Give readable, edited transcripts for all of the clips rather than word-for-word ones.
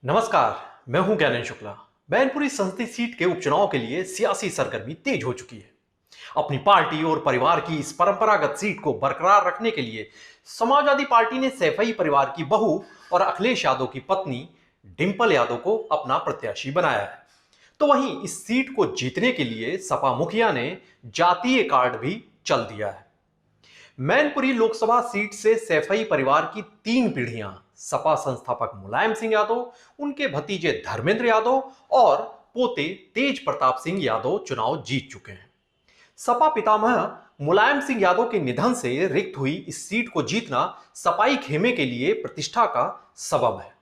नमस्कार। मैं हूं ज्ञानेश शुक्ला। मैनपुरी संसदीय सीट के उपचुनाव के लिए सियासी सरगर्मी तेज हो चुकी है। अपनी पार्टी और परिवार की इस परंपरागत सीट को बरकरार रखने के लिए समाजवादी पार्टी ने सैफई परिवार की बहू और अखिलेश यादव की पत्नी डिंपल यादव को अपना प्रत्याशी बनाया है। तो वहीं इस सीट को जीतने के लिए सपा मुखिया ने जातीय कार्ड भी चल दिया है। मैनपुरी लोकसभा सीट से सैफई परिवार की 3 पीढ़ियां सपा संस्थापक मुलायम सिंह यादव, उनके भतीजे धर्मेंद्र यादव और पोते तेज प्रताप सिंह यादव चुनाव जीत चुके हैं। सपा पितामह मुलायम सिंह यादव के निधन से रिक्त हुई इस सीट को जीतना सपाई खेमे के लिए प्रतिष्ठा का सबब है।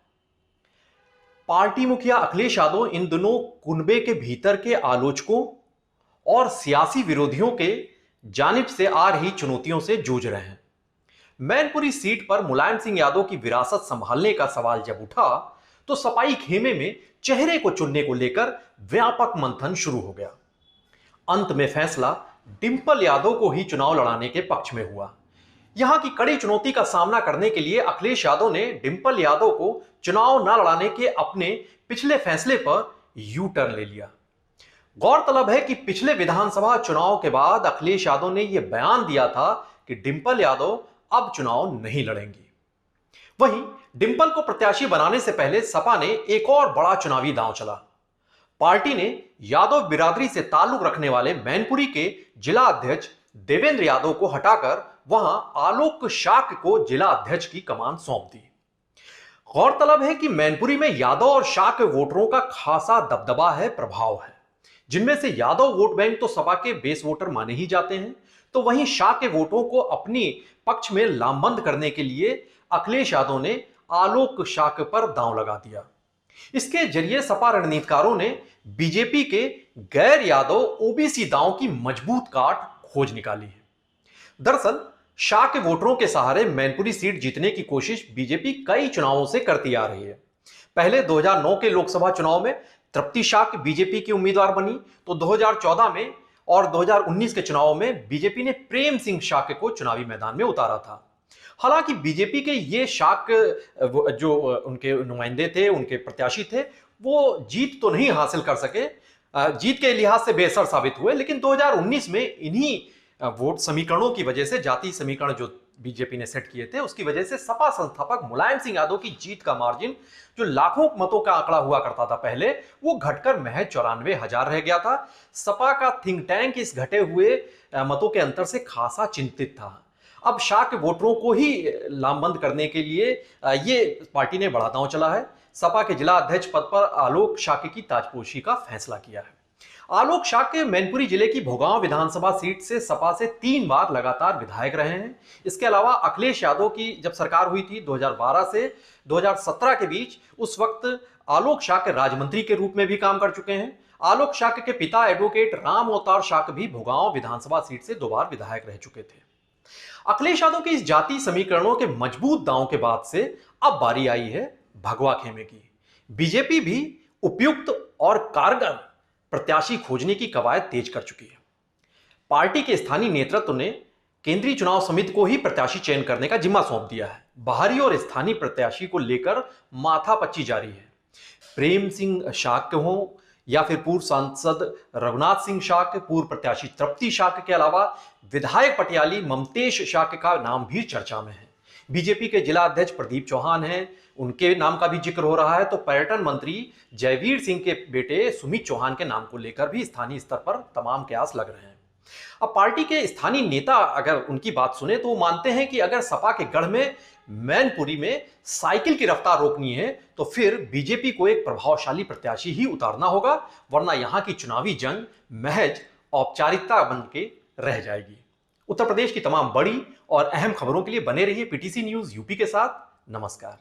पार्टी मुखिया अखिलेश यादव इन दिनों कुनबे के भीतर के आलोचकों और सियासी विरोधियों के जानिब से आ रही चुनौतियों से जूझ रहे हैं। मैनपुरी सीट पर मुलायम सिंह यादव की विरासत संभालने का सवाल जब उठा तो सपाई खेमे में चेहरे को चुनने को लेकर व्यापक मंथन शुरू हो गया। अंत में फैसला डिंपल यादव को ही चुनाव लड़ाने के पक्ष में हुआ। यहां की कड़ी चुनौती का सामना करने के लिए अखिलेश यादव ने डिंपल यादव को चुनाव न लड़ाने के अपने पिछले फैसले पर यू टर्न ले लिया। गौरतलब है कि पिछले विधानसभा चुनाव के बाद अखिलेश यादव ने यह बयान दिया था कि डिंपल यादव अब चुनाव नहीं लड़ेंगी। वहीं डिंपल को प्रत्याशी बनाने से पहले सपा ने एक और बड़ा चुनावी दांव चला। पार्टी ने यादव बिरादरी से ताल्लुक रखने वाले मैनपुरी के जिला अध्यक्ष देवेंद्र यादव को हटाकर वहां आलोक शाक्य को जिला अध्यक्ष की कमान सौंप दी। गौरतलब है कि मैनपुरी में यादव और शाक्य वोटरों का खासा दबदबा है, प्रभाव है, जिनमें से यादव वोट बैंक तो सपा के बेस वोटर माने ही जाते हैं, तो वहीं शाक्य वोटों को अपनी पक्ष में लामबंद करने के लिए अखिलेश यादव ने आलोक शाक्य पर दांव लगा दिया। इसके जरिए सपा रणनीतिकारों ने बीजेपी के गैर यादव ओबीसी दांव की मजबूत काट खोज निकाली है। दरअसल शाक्य वोटरों के सहारे मैनपुरी सीट जीतने की कोशिश बीजेपी कई चुनावों से करती आ रही है। पहले 2009 के लोकसभा चुनाव में तृप्ति शाक्य बीजेपी की उम्मीदवार बनी, तो 2014 में और 2019 के चुनाव में बीजेपी ने प्रेम सिंह शाक्य को चुनावी मैदान में उतारा था। हालांकि बीजेपी के ये शाक्य जो उनके नुमाइंदे थे, उनके प्रत्याशी थे, वो जीत तो नहीं हासिल कर सके, जीत के लिहाज से बेअसर साबित हुए। लेकिन 2019 में इन्हीं वोट समीकरणों की वजह से, जाति समीकरण जो बीजेपी ने सेट किए थे, उसकी वजह से सपा संस्थापक मुलायम सिंह यादव की जीत का मार्जिन, जो लाखों मतों का आंकड़ा हुआ करता था पहले, वो घटकर महज 94,000 रह गया था। सपा का थिंक टैंक इस घटे हुए मतों के अंतर से खासा चिंतित था। अब शाक्य वोटरों को ही लामबंद करने के लिए ये पार्टी ने बड़ा दांव चला है। सपा के जिला अध्यक्ष पद पर आलोक शाक्य की ताजपोशी का फैसला किया है। आलोक शाक्य मैनपुरी जिले की भोगांव विधानसभा सीट से सपा से 3 बार लगातार विधायक रहे हैं। इसके अलावा अखिलेश यादव की जब सरकार हुई थी 2012 से 2017 के बीच, उस वक्त आलोक शाक्य राज्यमंत्री के रूप में भी काम कर चुके हैं। आलोक शाक्य के पिता एडवोकेट राम अवतार शाक्य भी भोगांव विधानसभा सीट से 2 बार विधायक रह चुके थे। अखिलेश यादव के इस जाति समीकरणों के मजबूत दांव के बाद से अब बारी आई है भगवा खेमे की। बीजेपी भी उपयुक्त और कारगर प्रत्याशी खोजने की कवायद तेज कर चुकी है। पार्टी के स्थानीय नेतृत्व ने केंद्रीय चुनाव समिति को ही प्रत्याशी चयन करने का जिम्मा सौंप दिया है। बाहरी और स्थानीय प्रत्याशी को लेकर माथापच्ची जारी है। प्रेम सिंह शाक्य हो या फिर पूर्व सांसद रघुनाथ सिंह शाक्य, पूर्व प्रत्याशी तृप्ति शाक्य के अलावा विधायक पटियाली ममतेश शाक्य का नाम भी चर्चा में है। बीजेपी के जिला अध्यक्ष प्रदीप चौहान हैं, उनके नाम का भी जिक्र हो रहा है। तो पर्यटन मंत्री जयवीर सिंह के बेटे सुमित चौहान के नाम को लेकर भी स्थानीय स्तर पर तमाम कयास लग रहे हैं। अब पार्टी के स्थानीय नेता अगर उनकी बात सुने तो वो मानते हैं कि अगर सपा के गढ़ में मैनपुरी में साइकिल की रफ्तार रोकनी है तो फिर बीजेपी को एक प्रभावशाली प्रत्याशी ही उतारना होगा, वरना यहां की चुनावी जंग महज औपचारिकता बन के रह जाएगी। उत्तर प्रदेश की तमाम बड़ी और अहम खबरों के लिए बने रहिए पीटीसी न्यूज यूपी के साथ। नमस्कार।